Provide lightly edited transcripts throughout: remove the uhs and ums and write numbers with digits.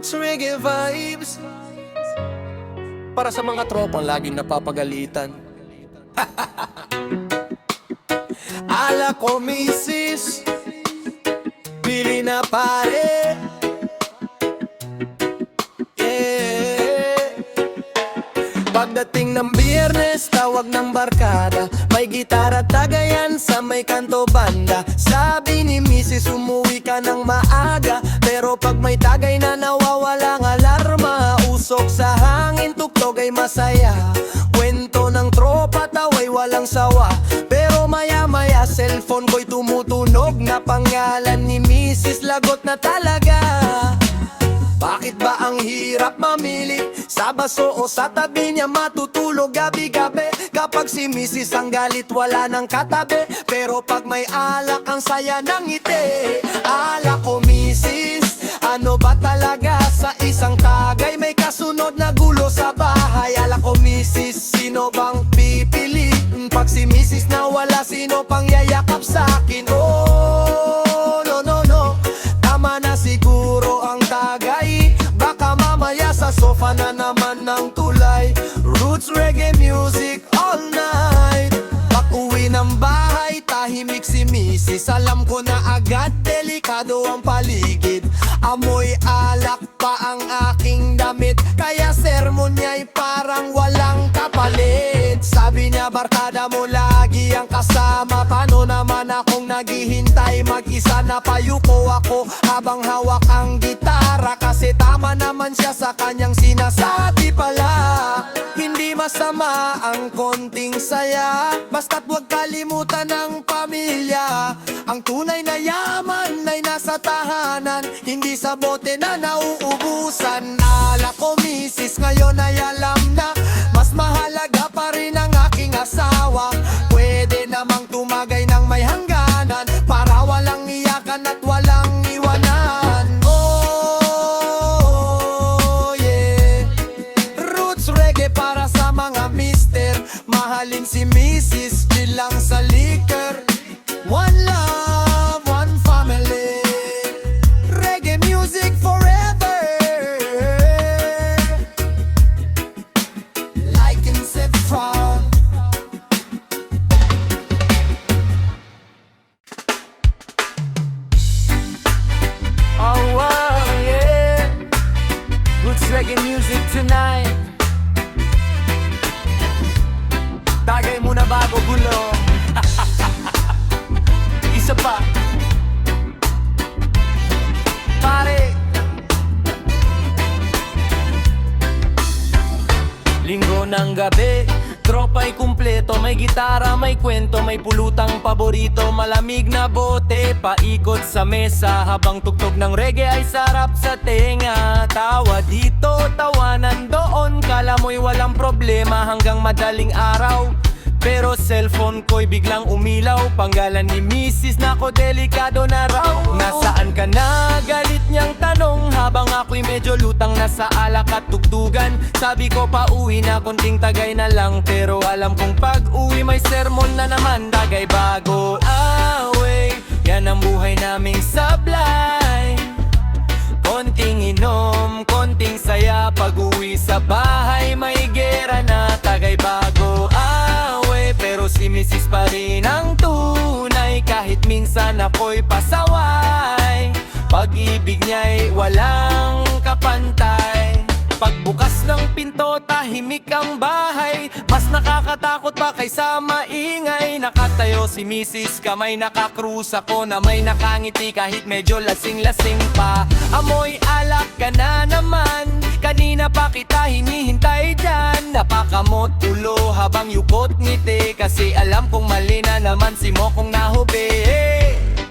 Roots reggae vibes. Para sa mga tropang laging napapagalitan. Ala ko misis, pili na pare. Pagdating ng Biyernes, tawag ng barkada. May gitara tagayan sa may kanto banda. Sabi ni Mrs. umuwi ka ng maaga, pero pag may tagay na nawawalang alarma. Usok sa hangin, tuktok ay masaya. Kwento ng tropa, taway walang sawa. Pero maya-maya, cellphone ko'y tumutunog. Na pangalan ni Mrs. lagot na talaga. Bakit ba ang hirap mamili? Sa baso o sa tabi niya matutulog gabi-gabi. Kapag si Mrs. ang galit wala nang katabi, pero pag may alak ang saya ng ngiti. Alak ko Mrs., ano ba talaga? Sa isang tagay may kasunod na gulo sa bahay. Alak ko Mrs., sino bang pipili? Pag si Mrs. na wala, sino pang yayakap sa'kin? Oh, no, no, no, tama na siguro ang tagay. Baka mamaya sa sofa na naman ng tulay. Roots reggae music all night. Pag-uwi ng bahay, tahimik si Mrs. Alam ko na agad, delikado ang paligid. Amoy alak pa ang aking damit, kaya sermon niya'y parang walang kapalit. Sabi niya, barkada mo lagi ang kasama. Paano naman akong naghihintay mag-isa? Napayuko ako habang hawak ang gitara, kasi tama naman siya sa kanyang sinasabi pala. Hindi masama ang konting saya, basta't huwag kalimutan ng pamilya. Ang tunay na yaman ay nasa tahanan, hindi sa bote na nauubusan. Alak ko Mrs., ngayon ay alam na mas mahalaga pa rin ang aking asawa. Pwede namang tumagay ng may hangganan, para walang iyakan at walang iwanan. Oh yeah, roots reggae para sa mga mister. Mahalin si Mrs., bilang sa liquor. One love, one family. Reggae music forever. Like in Saffron. Oh wow, yeah. Roots reggae music tonight. Tagay muna bago gulo. Isa pa, pare. Linggo ng gabi, tropa'y kumpleto. May gitara, may kwento, may pulutang paborito. Malamig na bote, paikot sa mesa, habang tugtog ng reggae ay sarap sa tenga. Tawa dito, tawanan doon, kala mo'y walang problema hanggang madaling araw. Pero cellphone ko'y biglang umilaw. Panggalan ni Mrs. nako, delikado na raw. Nasaan ka na? Galit niyang tanong, habang ako'y medyo lutang na sa alak at tugtugan. Sabi ko pauwi na, konting tagay na lang. Pero alam kong pag-uwi may sermon na naman. Tagay bago away, yan ang buhay naming sablay. Konting inom, konting saya, pag-uwi sa bahay may gera na. Tagay bago away, pero si Mrs. pa rin ang tunay. Kahit minsan ako'y pasaway, pag-ibig niya'y walang kapantay. Pagbukas ng pinto, tahimik ang bahay. Mas nakakatakot pa kaysa maingay. Nakatayo si Mrs., kamay nakakrus. Ako na may nakangiti kahit medyo lasing-lasing pa. Amoy alak ka na naman, kanina pa kita hinihintay dyan. Napakamot ulo habang yukot ngiti, kasi alam kong mali na naman si mo kong nahubi.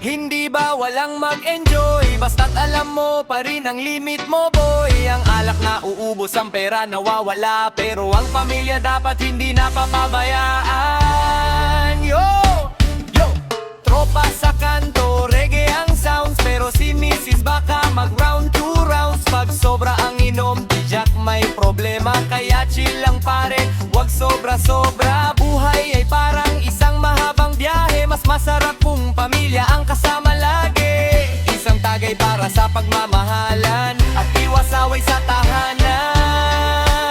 Hindi ba walang mag-enjoy? Basta't alam mo pa rin ang limit mo, boy. Ang alak na uubos, ang pera nawawala, pero ang pamilya dapat hindi napapabayaan. Yo! Yo! Tropa sa kanto, reggae ang sounds, pero si Mrs. baka mag-round 2 rounds. Pag sobra ang inom, tijak may problema, kaya chill lang pare, wag sobra-sobra. Buhay ay parang isang mahabang biyahe, mas masarap kung pamilya ang kasama lagi. Isang tagay para sa pagmamahalan, at iwas away away sa tahanan.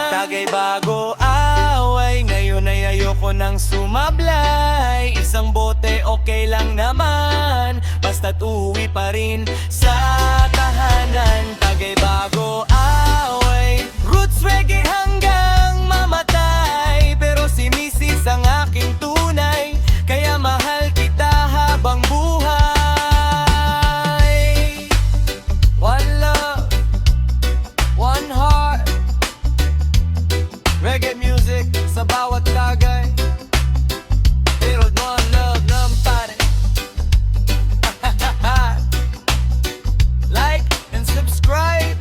Tagay bago away, ngayon ay ayoko nang sumablay. Isang bote okay lang naman, basta't uwi pa rin sa tahanan. Tagay bago away, roots reggae hanggang mamatay. Pero si Mrs. ang aking tunay, kaya mahal kita habang buhay. One love, one heart, reggae music sa bawat lagay. Pero one love ng pare. Like and subscribe.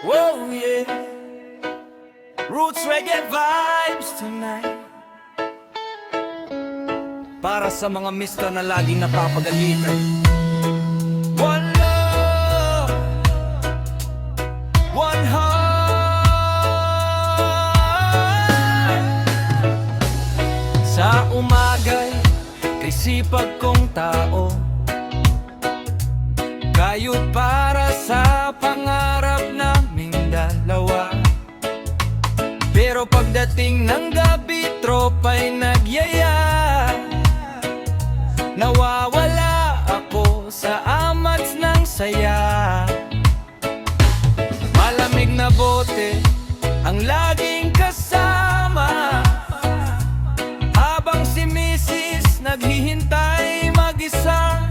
Whoa, yeah. Roots reggae vibes tonight. Para sa mga mister na laging napapagalitan. One love, one heart. Sa umagay, kay sipag kong tao, kayod para sa pangarap naming dalawa. Pero pagdating ng gabi, tropa'y nagyaya. Nawawala ako sa amats ng saya. Malamig na bote ang laging kasama, habang si Mrs. naghihintay mag-isa.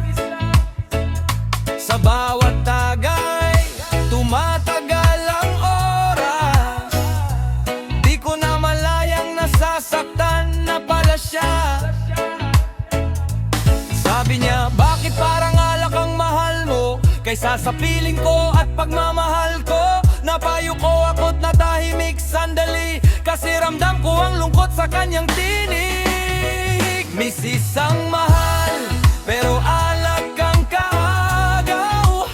Sa bawat tagay, tumatagal ang oras. Di ko na malayang nasasaktan na pala siya. Sabi niya, bakit parang alak ang mahal mo kaysa sa piling ko at pagmamahal ko? Napayo ko ako't natahimik sandali, kasi ramdam ko ang lungkot sa kanyang tinig. Mrs. ang mahal, pero alak ang kaagaw.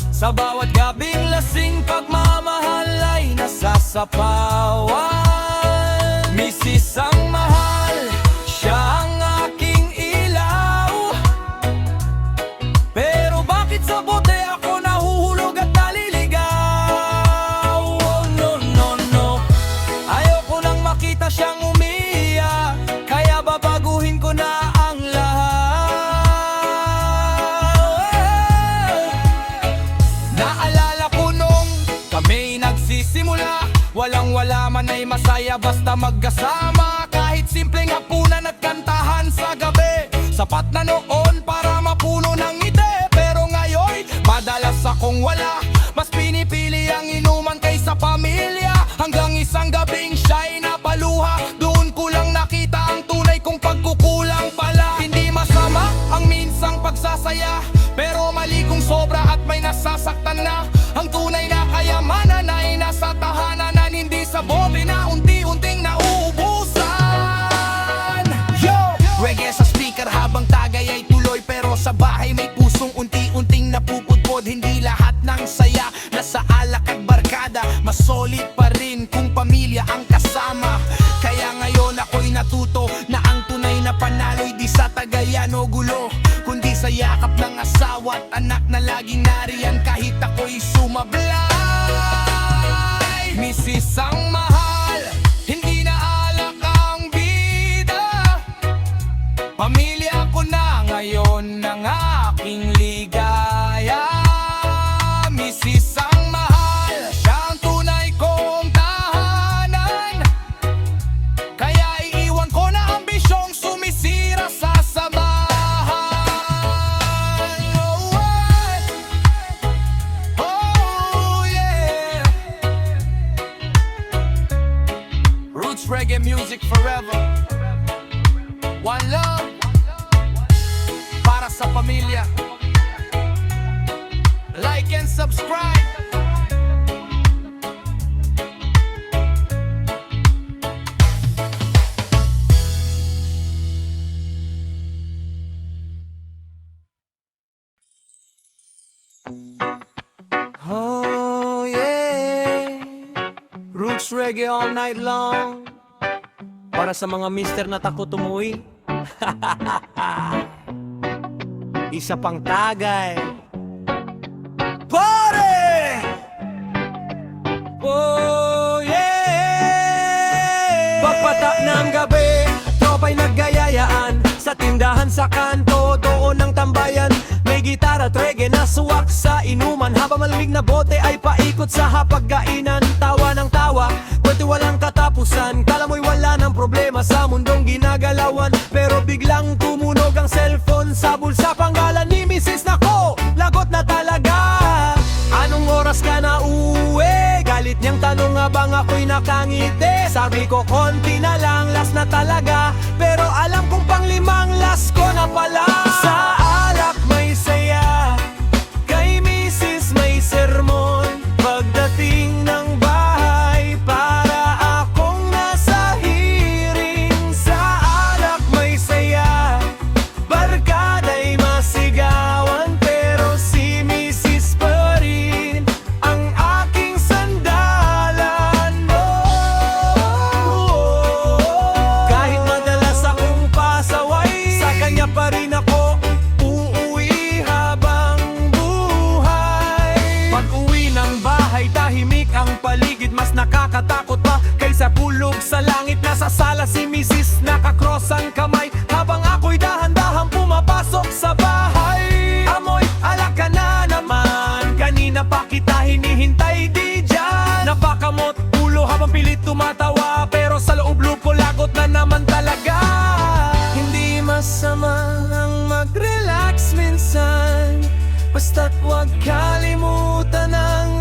Sa bawat gabing lasing, pagmamahal ay nasasapawan. Mrs. ang mahal, siya ang aking ilaw. Pero bakit sa bote ako nahuhulog at naliligaw? Oh, no, no, no. Ayoko nang makita siyang umiiyak, kaya babaguhin ko na ang lahat. Naalala ko nung kami nagsisimula, walang-wala man ay masaya basta magkasama. Kahit simpleng hapunan at kantahan sa gabi, sapat na noon para mapuno ng ngiti. Pero ngayon, madalas akong wala, mas pinipili ang inuman kaysa pamilya. Hanggang isang gabing siya'y napaluha, doon ko lang nakita ang tunay kong pagkukulang pala. Hindi masama ang minsang pagsasaya, pero mali kung sobra at may nasasaktan na. Ang tunay na kayamanan ay nasa tahanan, hindi sa bote na unti-unting nauubusan. Yo! Reggae sa speaker habang tagay ay tuloy, pero sa bahay may pusong unti-unting napupudpod. Hindi lahat ng saya nasa alak at barkada, mas solid pa rin kung pamilya ang kasama. Kaya ngayon ako'y natuto na ang tunay na panalo'y di sa tagayan o gulo, kundi sa yakap ng asawa at anak na laging nariyan kahit ako'y sumablay. Mrs. ang mahal, hindi na alak ang bida. Pamilya ko na ngayon ng aking ligaya. Mrs. ang mahal, siya ang tunay kong tahanan. Kaya iiwan ko na ambisyong sumisira sa samahan. Oh, oh yeah. Roots reggae music forever. One love para sa pamilya. Like and subscribe. Oh yeah, roots reggae all night long. para sa mga mister na takot umuwi. Isa pang tagay. Pare! Oh yeah! Pagpata ng gabi, tropa'y naggayayaan sa tindahan sa kanto, doon ang tambayan. May gitara at reggae na suwak sa inuman, habang malamig na bote ay paikot sa hapagkainan. Tawa ng tawa, kwento walang katapusan. Kala mo'y wala ng problema sa mundong ginagalawan, pero biglang tumunog ang cellphone sa bulsa. Panggalan ni Mrs. Nako, lagot na talaga. Anong oras ka na uwi? Galit niyang tanong habang ako'y nakangiti. Sabi ko konti na lang, last na talaga, pero alam kong panglimang last ko na pala. Sa alak may saya, kay Mrs. may sermon. Pagdating ng bahay, para akong nasa hearing. Sa alak may saya, barkada'y masigawan, pero si Mrs. pa rin ang aking sandalan. Kahit madalas akong pasaway, sa kanya pa rin ako uuwi habang buhay. Pag uwi ng bahay, tahimik ang paligid. Mas nakakatakot pa kaysa pulog sa langit. Nasa sala si Mrs. nakakross ang kamay, habang ako'y dahan-dahan pumapasok sa bahay. Amoy alak ka na naman, kanina pa kita hinihintay, di dyan. Napakamot ulo habang pilit tumatawa, pero sa loob lupo lagot na naman talaga. Hindi masama ang mag-relax minsan, basta't huwag kalimutan ang